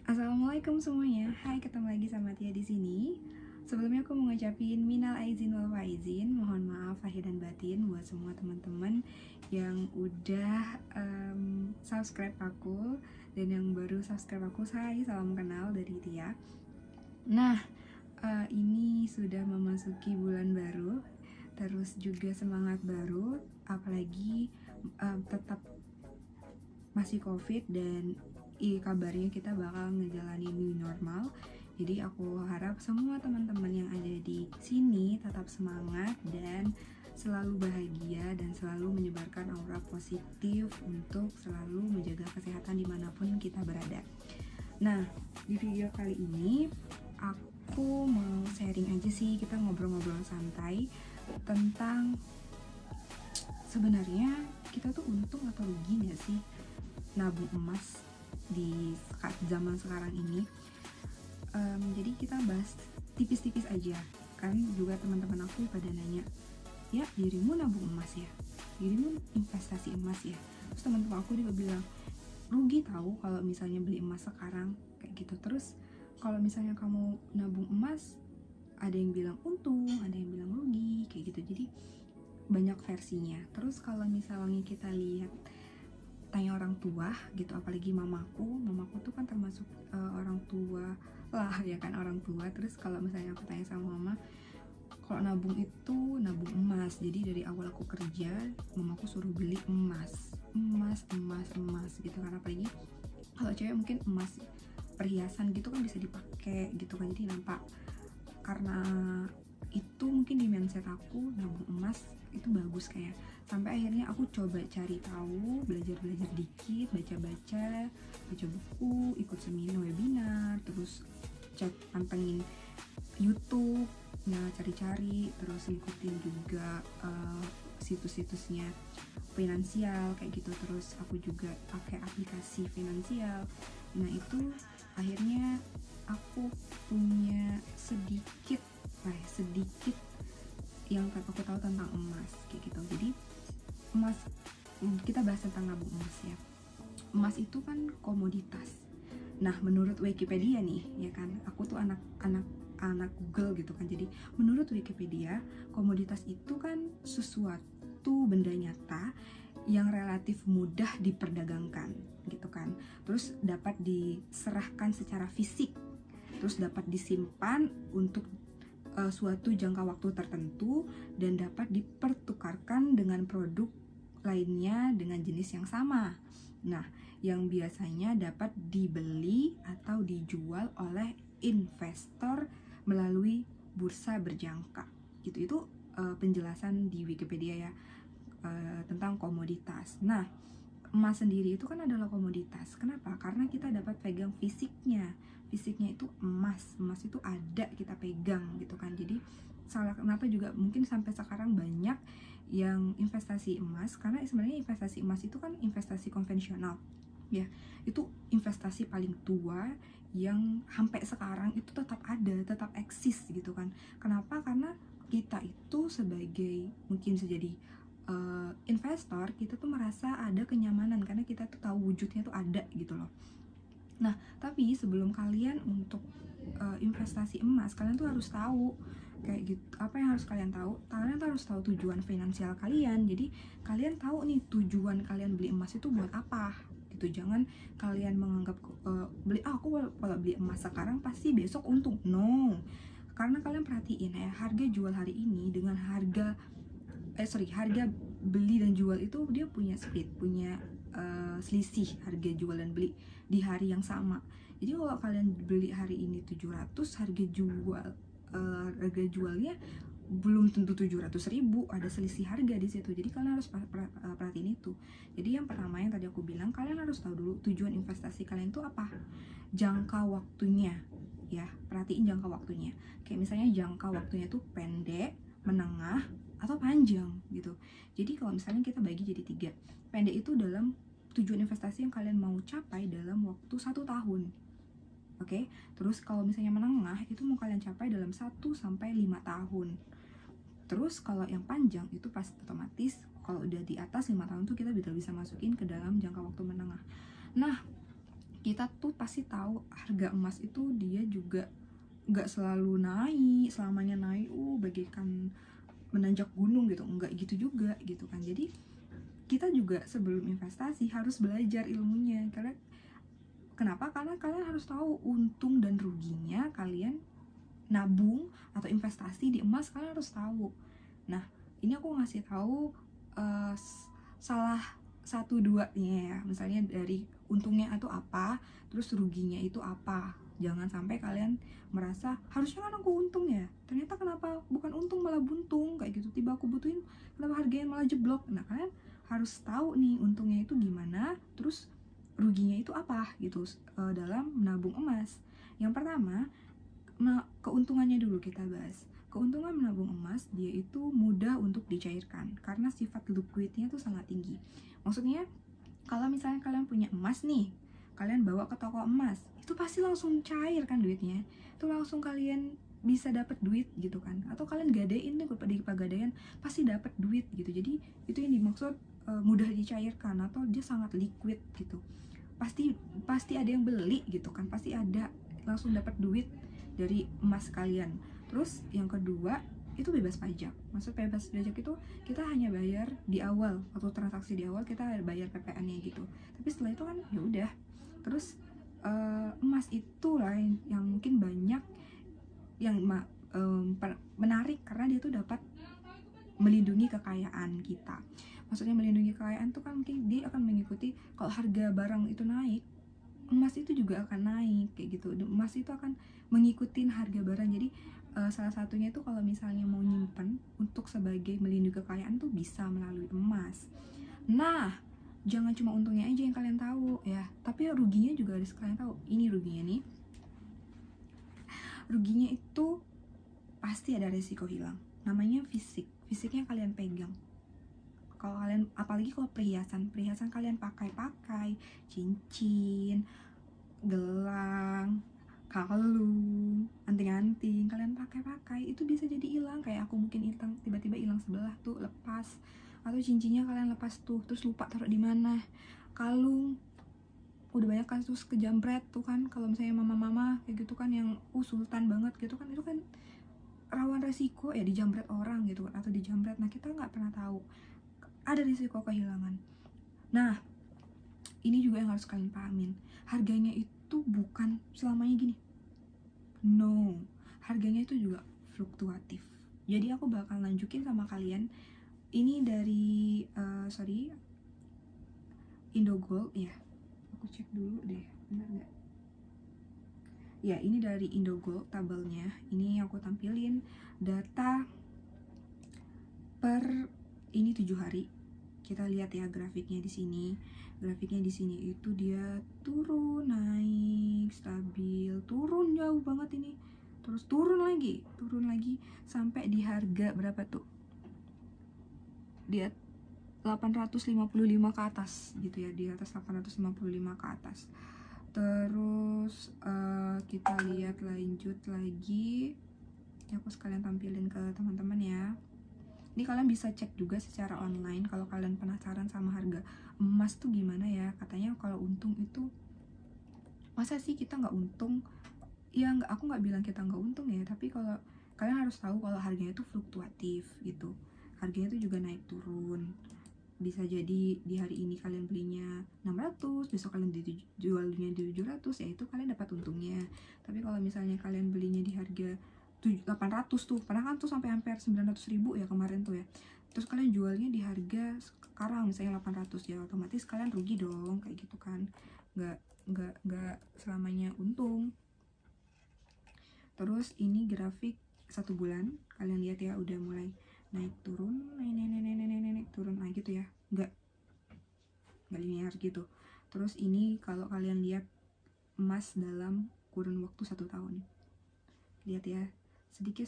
Assalamualaikum semuanya. Hai, ketemu lagi sama Tia di sini. Sebelumnya aku mau ngucapin minal aizin wal faizin. Mohon maaf lahir dan batin buat semua teman-teman yang udah subscribe aku dan yang baru subscribe aku. Hai, salam kenal dari Tia. Nah, ini sudah memasuki bulan baru, terus juga semangat baru, apalagi tetap masih COVID dan kabarnya kita bakal ngejalanin new normal. Jadi aku harap semua teman-teman yang ada di sini tetap semangat dan selalu bahagia dan selalu menyebarkan aura positif untuk selalu menjaga kesehatan dimanapun kita berada. Nah, di video kali ini aku mau sharing aja sih, kita ngobrol-ngobrol santai tentang sebenarnya kita tuh untung atau rugi gak sih nabung emas di zaman sekarang ini. Jadi kita bahas tipis-tipis aja, kan juga teman-teman aku pada nanya, ya dirimu nabung emas ya, dirimu investasi emas ya. Terus teman-teman aku juga bilang, rugi tahu kalau misalnya beli emas sekarang kayak gitu. Terus kalau misalnya kamu nabung emas, ada yang bilang untung, ada yang bilang rugi kayak gitu. Jadi banyak versinya. Terus kalau misalnya kita lihat tanya orang tua gitu, apalagi mamaku tuh kan termasuk orang tua lah ya kan, orang tua. Terus kalau misalnya aku tanya sama mama, kalau nabung itu nabung emas. Jadi dari awal aku kerja, mamaku suruh beli emas gitu kan. Apalagi kalau cewek mungkin emas perhiasan gitu kan bisa dipakai gitu kan, jadi nampak. Karena itu mungkin di mindset aku, nabung emas itu bagus kayak. Sampai akhirnya aku coba cari tahu, belajar dikit, baca buku, ikut seminar webinar, terus pantengin YouTube, nah cari-cari, terus ngikutin juga situs-situsnya finansial kayak gitu. Terus aku juga pakai aplikasi finansial. Nah itu akhirnya aku punya sedikit yang aku tahu tentang emas kayak gitu. Jadi emas, kita bahas tentang nabung emas ya. Emas itu kan komoditas. Nah, menurut Wikipedia nih, ya kan, aku tuh anak Google gitu kan. Jadi menurut Wikipedia, komoditas itu kan sesuatu benda nyata yang relatif mudah diperdagangkan gitu kan. Terus dapat diserahkan secara fisik. Terus dapat disimpan untuk suatu jangka waktu tertentu dan dapat dipertukarkan dengan produk lainnya dengan jenis yang sama. Nah, yang biasanya dapat dibeli atau dijual oleh investor melalui bursa berjangka. Gitu. Itu penjelasan di Wikipedia ya tentang komoditas. Nah, emas sendiri itu kan adalah komoditas. Kenapa? Karena kita dapat pegang fisiknya. Fisiknya itu emas itu ada, kita pegang gitu kan. Jadi salah kenapa juga mungkin sampai sekarang banyak yang investasi emas, karena sebenarnya investasi emas itu kan investasi konvensional ya. Itu investasi paling tua yang sampai sekarang itu tetap ada, tetap eksis gitu kan. Kenapa? Karena kita itu sebagai mungkin jadi investor, kita tuh merasa ada kenyamanan karena kita tuh tahu wujudnya tuh ada gitu loh. Nah, tapi sebelum kalian untuk investasi emas, kalian tuh harus tahu kayak gitu. Apa yang harus kalian tahu? Kalian tuh harus tahu tujuan finansial kalian. Jadi kalian tahu nih tujuan kalian beli emas itu buat apa gitu. Jangan kalian menganggap aku kalau beli emas sekarang pasti besok untung. No. Karena kalian perhatiin ya, harga jual hari ini dengan harga beli dan jual itu dia punya split, punya selisih harga jual dan beli di hari yang sama. Jadi kalau kalian beli hari ini 700, harga jualnya belum tentu 700.000, ada selisih harga di situ. Jadi kalian harus perhatiin itu. Jadi yang pertama yang tadi aku bilang, kalian harus tahu dulu tujuan investasi kalian itu apa, jangka waktunya ya. Perhatiin jangka waktunya. Kayak misalnya jangka waktunya tuh pendek, menengah, atau panjang gitu. Jadi kalau misalnya kita bagi jadi 3. Pendek itu dalam tujuan investasi yang kalian mau capai dalam waktu 1 tahun. Oke? Terus kalau misalnya menengah itu mau kalian capai dalam 1 sampai 5 tahun. Terus kalau yang panjang itu pas otomatis kalau udah di atas 5 tahun tuh kita bisa masukin ke dalam jangka waktu menengah. Nah, kita tuh pasti tahu harga emas itu dia juga nggak selalu naik, selamanya naik bagaikan menanjak gunung gitu, nggak gitu juga gitu kan. Jadi kita juga sebelum investasi harus belajar ilmunya. Karena kenapa? Karena kalian harus tahu untung dan ruginya kalian nabung atau investasi di emas, kalian harus tahu. Nah, ini aku ngasih tahu salah satu dua nya ya. Misalnya dari untungnya itu apa, terus ruginya itu apa. Jangan sampai kalian merasa harusnya kan aku untung ya, ternyata kenapa bukan untung malah buntung kayak gitu. Tiba aku butuhin, kenapa harganya malah jeblok. Nah, kalian harus tahu nih untungnya itu gimana, terus ruginya itu apa gitu dalam menabung emas. Yang pertama, keuntungannya dulu kita bahas. Keuntungan menabung emas, dia itu mudah untuk dicairkan karena sifat liquidnya tuh sangat tinggi. Maksudnya kalau misalnya kalian punya emas nih, kalian bawa ke toko emas, itu pasti langsung cair kan duitnya. Itu langsung kalian bisa dapat duit gitu kan. Atau kalian gadein nih di pegadaian, pasti dapat duit gitu. Jadi itu yang dimaksud mudah dicairkan atau dia sangat liquid gitu. Pasti ada yang beli gitu kan, pasti ada, langsung dapat duit dari emas kalian. Terus yang kedua itu bebas pajak. Maksud bebas pajak itu kita hanya bayar di awal, atau transaksi di awal kita bayar PPN-nya gitu. Tapi setelah itu kan ya udah. Terus emas itu lah yang mungkin banyak yang menarik karena dia tuh dapat melindungi kekayaan kita. Maksudnya melindungi kekayaan tuh kan mungkin dia akan mengikuti, kalau harga barang itu naik, emas itu juga akan naik kayak gitu. Emas itu akan mengikuti harga barang. Jadi salah satunya itu kalau misalnya mau nyimpen untuk sebagai melindungi kekayaan tuh bisa melalui emas. Nah, jangan cuma untungnya aja yang kalian tahu ya, tapi ruginya juga harus kalian tahu. Ini ruginya nih. Ruginya itu pasti ada resiko hilang. Namanya fisiknya kalian pegang. Kalau kalian, apalagi kalau perhiasan kalian pakai cincin, gelang, kalung, anting-anting kalian pakai itu bisa jadi hilang. Kayak aku mungkin tiba-tiba hilang sebelah tuh, lepas. Atau cincinnya kalian lepas tuh, terus lupa taruh di mana. Kalung udah banyak kasus kejamret tuh kan, kalau misalnya mama-mama kayak gitu kan yang sultan banget gitu kan, itu kan rawan resiko ya dijamret orang gitu kan, atau dijamret. Nah, kita nggak pernah tahu, ada risiko kehilangan. Nah, ini juga yang harus kalian pahamin. Harganya itu bukan selamanya gini. No, harganya itu juga fluktuatif. Jadi aku bakal lanjutin sama kalian. Ini dari Indogold ya. Aku cek dulu deh, benar nggak? Ya, ini dari Indogold tabelnya. Ini aku tampilin data per ini 7 hari. Kita lihat ya grafiknya di sini. Grafiknya di sini itu dia turun, naik, stabil, turun jauh banget ini. Terus turun lagi sampai di harga berapa tuh? Dia 855 ke atas gitu ya, di atas 855 ke atas. Terus kita lihat lanjut lagi. Aku sekalian tampilin ke teman-teman ya. Ini kalian bisa cek juga secara online kalau kalian penasaran sama harga emas tuh gimana ya. Katanya kalau untung itu, masa sih kita nggak untung? Ya aku nggak bilang kita nggak untung ya, tapi kalau kalian harus tahu kalau harganya itu fluktuatif gitu. Harganya itu juga naik turun. Bisa jadi di hari ini kalian belinya 600, besok kalian jualnya di 700, ya itu kalian dapat untungnya. Tapi kalau misalnya kalian belinya di harga 800 tuh, pernah kan tuh sampai hampir 900.000 ya kemarin tuh ya, terus kalian jualnya di harga sekarang misalnya 800, ya otomatis kalian rugi dong kayak gitu kan. Nggak selamanya untung. Terus ini grafik 1 bulan, kalian lihat ya, udah mulai naik turun, naik turun, nah gitu ya, nggak linear gitu. Terus ini kalau kalian lihat emas dalam kurun waktu 1 tahun, lihat ya, sedikit,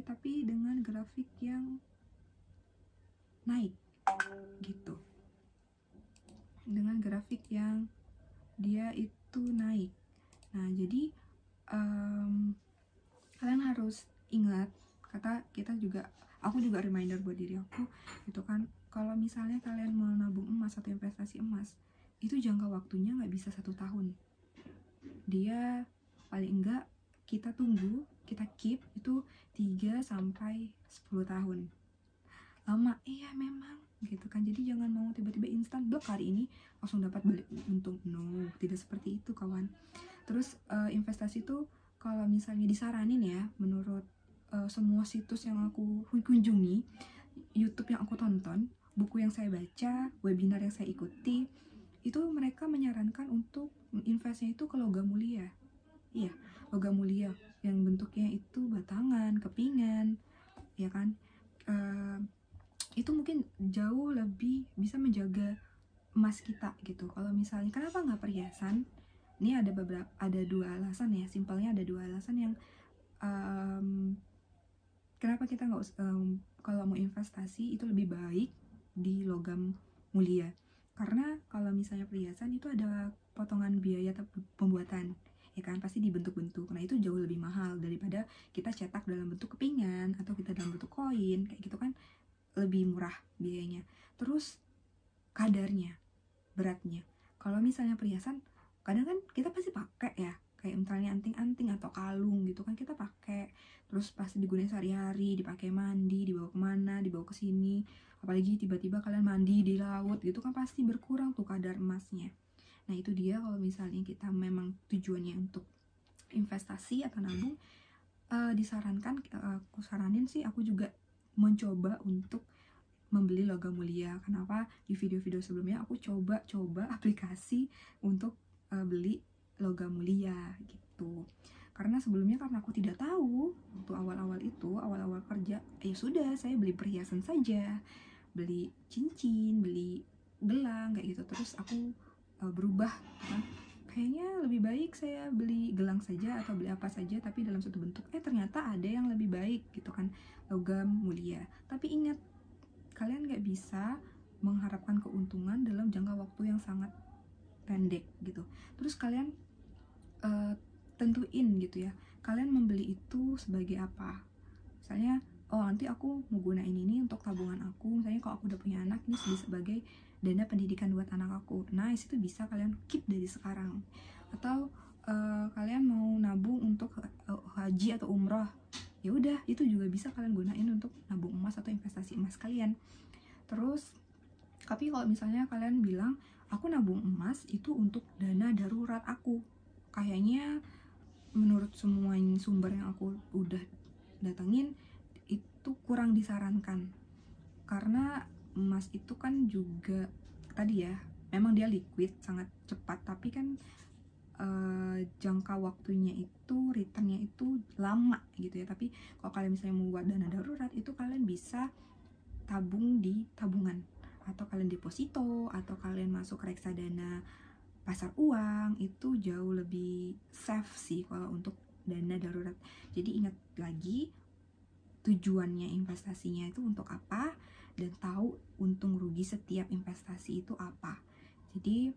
tapi dengan grafik yang naik gitu, dengan grafik yang dia itu naik. Nah, jadi kalian harus ingat, aku juga reminder buat diri aku gitu kan, kalau misalnya kalian mau nabung emas atau investasi emas, itu jangka waktunya nggak bisa 1 tahun. Dia paling enggak kita tunggu, kita keep itu 3 sampai 10 tahun. Lama, iya memang gitu kan. Jadi jangan mau tiba-tiba instan blok hari ini langsung dapat balik untung. No, tidak seperti itu kawan. Terus investasi itu kalau misalnya disaranin ya, menurut semua situs yang aku kunjungi, YouTube yang aku tonton, buku yang saya baca, webinar yang saya ikuti, itu mereka menyarankan untuk investasinya itu ke logam mulia. Iya, logam mulia yang bentuknya itu batangan, kepingan, ya kan. Itu mungkin jauh lebih bisa menjaga emas kita gitu. Kalau misalnya kenapa nggak perhiasan? Ini ada 2 alasan ya, simpelnya ada 2 alasan yang kenapa kita nggak kalau mau investasi itu lebih baik di logam mulia. Karena kalau misalnya perhiasan itu ada potongan biaya pembuatan, ya kan, pasti dibentuk-bentuk. Nah itu jauh lebih mahal daripada kita cetak dalam bentuk kepingan atau kita dalam bentuk koin kayak gitu kan, lebih murah biayanya. Terus kadarnya, beratnya. Kalau misalnya perhiasan, kadang kan kita pasti pakai ya, kayak misalnya anting-anting atau kalung gitu kan kita pakai, terus pasti digunakan sehari-hari, dipakai mandi, dibawa kemana, dibawa ke sini. Apalagi tiba-tiba kalian mandi di laut gitu kan pasti berkurang tuh kadar emasnya. Nah itu dia, kalau misalnya kita memang tujuannya untuk investasi atau nabung, disarankan, aku saranin sih, aku juga mencoba untuk membeli logam mulia. Kenapa? Di video-video sebelumnya aku coba aplikasi untuk beli logam mulia gitu. Karena sebelumnya karena aku tidak tahu, waktu awal-awal kerja, ya sudah saya beli perhiasan saja, beli cincin, beli gelang kayak gitu. Terus aku berubah kan, kayaknya lebih baik saya beli gelang saja atau beli apa saja tapi dalam satu bentuk. Ternyata ada yang lebih baik gitu kan, logam mulia. Tapi ingat, kalian gak bisa mengharapkan keuntungan dalam jangka waktu yang sangat pendek gitu. Terus kalian tentuin gitu ya, kalian membeli itu sebagai apa. Misalnya, oh nanti aku mau gunain ini untuk tabungan aku, misalnya kalau aku udah punya anak, ini sebagai dana pendidikan buat anak aku. Nice, itu bisa kalian keep dari sekarang. Atau kalian mau nabung untuk haji atau umroh, ya udah itu juga bisa kalian gunain untuk nabung emas atau investasi emas kalian. Terus tapi kalau misalnya kalian bilang aku nabung emas itu untuk dana darurat aku, kayaknya menurut semua sumber yang aku udah datengin itu kurang disarankan. Karena emas itu kan juga tadi ya, memang dia liquid, sangat cepat, tapi kan jangka waktunya itu, returnnya itu lama gitu ya. Tapi kalau kalian misalnya mau buat dana darurat, itu kalian bisa tabung di tabungan, atau kalian deposito, atau kalian masuk reksadana pasar uang, itu jauh lebih safe sih kalau untuk dana darurat. Jadi ingat lagi, tujuannya investasinya itu untuk apa, dan tahu untung rugi setiap investasi itu apa. Jadi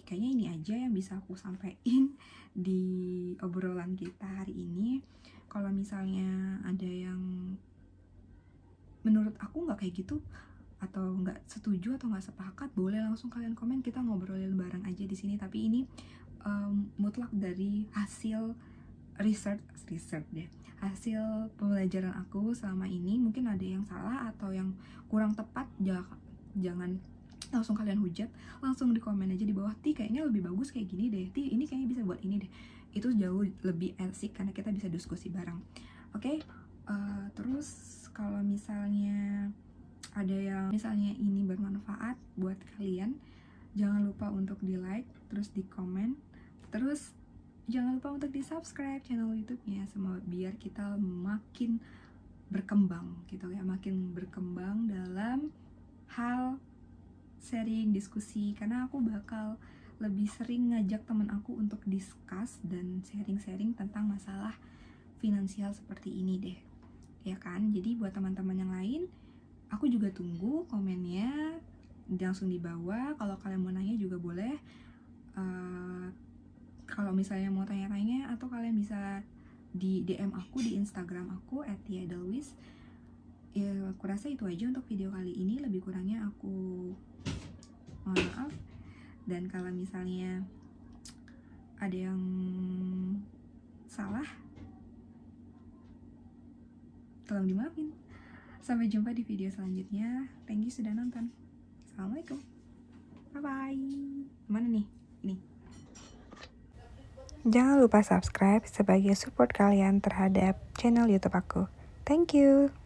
kayaknya ini aja yang bisa aku sampaikan di obrolan kita hari ini. Kalau misalnya ada yang menurut aku nggak kayak gitu, atau nggak setuju atau nggak sepakat, boleh langsung kalian komen, kita ngobrolin bareng aja di sini. Tapi ini mutlak dari hasil research deh, hasil pembelajaran aku selama ini. Mungkin ada yang salah atau yang kurang tepat, jangan langsung kalian hujat, langsung di komen aja di bawah, Ti kayaknya lebih bagus kayak gini deh, Ti ini kayaknya bisa buat ini deh. Itu jauh lebih asik karena kita bisa diskusi bareng. Oke? Terus kalau misalnya ada yang misalnya ini bermanfaat buat kalian, jangan lupa untuk di like, terus di komen, terus jangan lupa untuk di subscribe channel YouTube-nya, semua biar kita makin berkembang gitu ya, makin berkembang dalam hal sharing, diskusi. Karena aku bakal lebih sering ngajak teman aku untuk discuss dan sharing-sharing tentang masalah finansial seperti ini deh, ya kan. Jadi buat teman-teman yang lain, aku juga tunggu komennya langsung di bawah. Kalau kalian mau nanya juga boleh. Kalau misalnya mau tanya-tanya, atau kalian bisa di DM aku di Instagram aku @tiadelwis. Ya, aku rasa itu aja untuk video kali ini. Lebih kurangnya aku mohon maaf. Dan kalau misalnya ada yang salah, tolong dimaafin. Sampai jumpa di video selanjutnya. Thank you sudah nonton. Assalamualaikum. Bye-bye. Mana nih? Ini. Jangan lupa subscribe sebagai support kalian terhadap channel YouTube aku. Thank you.